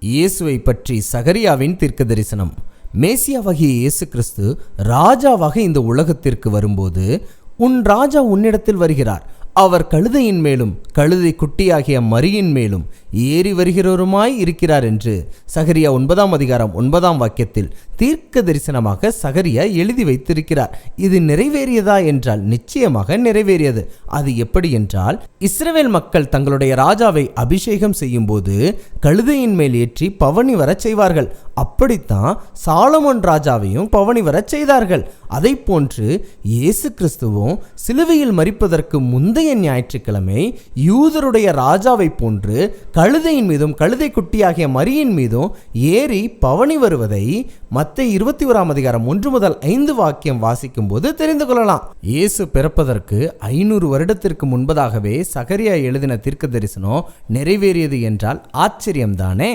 இயேசுவை பற்றி சகரியாவின் தீர்க்க தரிசனம். மேசியாவாகிய இயேசு கிறிஸ்து ராஜாவாக இந்த உலகத்திற்கு வரும்போது, உன் ராஜா உன்னிடத்தில் வருகிறார், அவர் கழுதையின் மேலும் கழுதை குட்டியாகிய மரியின் மேலும் ஏறி வருகிறவருமாய் இருக்கிறார் என்று சகரியா 9:9 தீர்க்க தரிசனமாக சகரியா எழுதி வைத்திருக்கிறார். இது நிறைவேறியதா என்றால் நிச்சயமாக நிறைவேறியது. அது எப்படி என்றால், இஸ்ரவேல் மக்கள் தங்களுடைய ராஜாவை அபிஷேகம் செய்யும் போது கழுதையின் மேல் ஏற்றி பவனி வரச் செய்வார்கள். அப்படித்தான் சாலமோன் ராஜாவையும் பவனி வரச் செய்தார்கள். அதை போன்று இயேசு கிறிஸ்துவும் சிலுவையில் மரிப்பதற்கு முந்தைய ஞாயிற்றுக்கிழமை யூதருடைய ராஜாவை போன்று கழுதையின் மீதும் கழுதை குட்டியாகிய மரியின் மீதும் ஏறி பவனி வருவதை மத்தேயு 21:1-5 வாசிக்கும் போது தெரிந்து கொள்ளலாம். இயேசு பிறப்பதற்கு 500 வருடத்திற்கு முன்பதாகவே சகரியா எழுதின தீர்க்க தரிசனம் நிறைவேறியது என்றால் ஆச்சரியம்தானே?